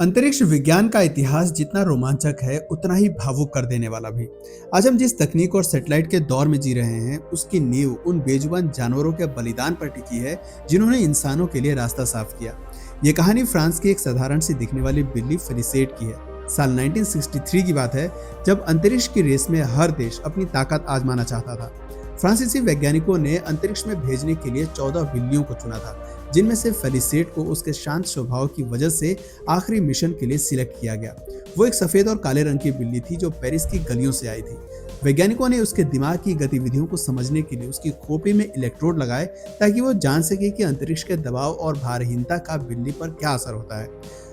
अंतरिक्ष विज्ञान का इतिहास जितना रोमांचक है उतना ही भावुक कर देने वाला भी। आज हम जिस तकनीक और सैटेलाइट के दौर में जी रहे हैं उसकी नींव उन बेजुबान जानवरों के बलिदान पर टिकी है जिन्होंने इंसानों के लिए रास्ता साफ किया। ये कहानी फ्रांस की एक साधारण सी दिखने वाली बिल्ली फेलिसेट की है। साल 1963 की बात है, जब अंतरिक्ष की रेस में हर देश अपनी ताकत आजमाना चाहता था। फ्रांसीसी वैज्ञानिकों ने अंतरिक्ष में भेजने के लिए 14 बिल्लियों को चुना था, जिनमें से फेलिसेट को उसके शांत स्वभाव की वजह से आखिरी मिशन के लिए सिलेक्ट किया गया। वो एक सफेद और काले रंग की बिल्ली थी जो पेरिस की गलियों से आई थी। वैज्ञानिकों ने उसके दिमाग की गतिविधियों को समझने के लिए उसकी खोपड़ी में इलेक्ट्रोड लगाए ताकि वो जान सके कि अंतरिक्ष के दबाव और भारहीनता का बिल्ली पर क्या असर होता है।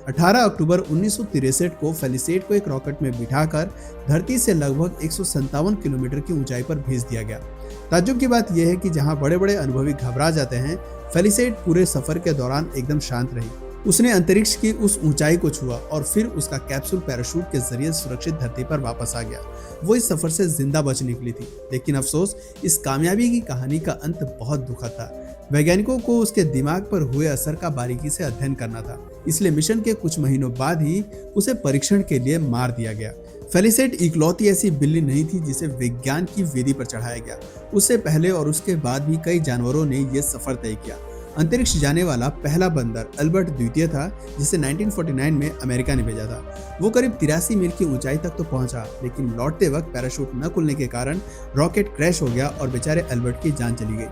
18 अक्टूबर 1963 को फेलिसेट को एक रॉकेट में बिठाकर धरती से लगभग 157 किलोमीटर की ऊंचाई पर भेज दिया गया। ताज्जुब की बात यह है कि जहां बड़े बड़े अनुभवी घबरा जाते हैं, फेलिसेट पूरे सफर के दौरान एकदम शांत रही। उसने अंतरिक्ष की उस ऊंचाई को छुआ और फिर उसका कैप्सूल पैराशूट के जरिए सुरक्षित धरती पर वापस आ गया। वो इस सफर से जिंदा बच निकली थी, लेकिन अफसोस इस कामयाबी की कहानी का अंत बहुत दुखद था। वैज्ञानिकों को उसके दिमाग पर हुए असर का बारीकी से अध्ययन करना था, इसलिए मिशन के कुछ महीनों बाद ही उसे परीक्षण के लिए मार दिया गया। फेलिसेट इकलौती ऐसी बिल्ली नहीं थी जिसे विज्ञान की वेदी पर चढ़ाया गया। उससे पहले और उसके बाद भी कई जानवरों ने यह सफर तय किया। अंतरिक्ष जाने वाला पहला बंदर अल्बर्ट द्वितीय था, जिसे 1949 में अमेरिका ने भेजा था। वो करीब 83 मील की ऊंचाई तक तो पहुंचा, लेकिन लौटते वक्त पैराशूट न खुलने के कारण रॉकेट क्रैश हो गया और बेचारे अल्बर्ट की जान चली गई।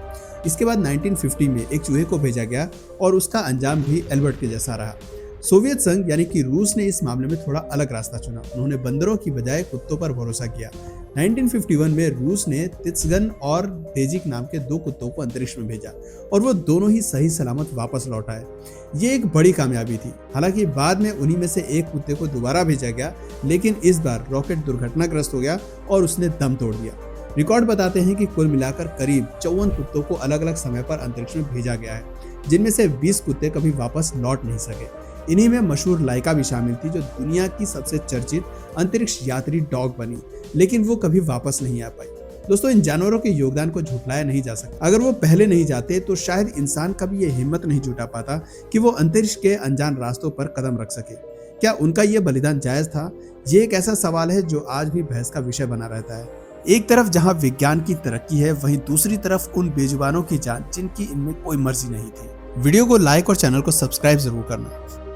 इसके बाद 1950 में एक चूहे को भेजा गया और उसका अंजाम भी अल्बर्ट के जैसा रहा। सोवियत संघ यानी कि रूस ने इस मामले में थोड़ा अलग रास्ता चुना। उन्होंने बंदरों की बजाय कुत्तों पर भरोसा किया। 1951 में रूस ने तित्सगन और तेजिक नाम के 2 कुत्तों को अंतरिक्ष में भेजा और वो दोनों ही सही सलामत वापस लौट आए। ये एक बड़ी कामयाबी थी। हालांकि बाद में उन्हीं में से एक कुत्ते को दोबारा भेजा गया, लेकिन इस बार रॉकेट दुर्घटनाग्रस्त हो गया और उसने दम तोड़ दिया। रिकॉर्ड बताते हैं कि कुल मिलाकर करीब 54 कुत्तों को अलग अलग समय पर अंतरिक्ष में भेजा गया है, जिनमें से 20 कुत्ते कभी वापस लौट नहीं सके। इन्हीं में मशहूर लाइका भी शामिल थी, जो दुनिया की सबसे चर्चित अंतरिक्ष यात्री डॉग बनी, लेकिन वो कभी वापस नहीं आ पाई। दोस्तों, इन जानवरों के योगदान को झुठलाया नहीं जा सकता। अगर वो पहले नहीं जाते तो शायद इंसान कभी ये हिम्मत नहीं जुटा पाता कि वो अंतरिक्ष के अनजान रास्तों पर कदम रख सके। क्या उनका ये बलिदान जायज था? ये एक ऐसा सवाल है जो आज भी बहस का विषय बना रहता है। एक तरफ जहां विज्ञान की तरक्की है, वहीं दूसरी तरफ उन बेजुबानों की जान जिनकी इनमें कोई मर्जी नहीं थी। वीडियो को लाइक और चैनल को सब्सक्राइब जरूर करना।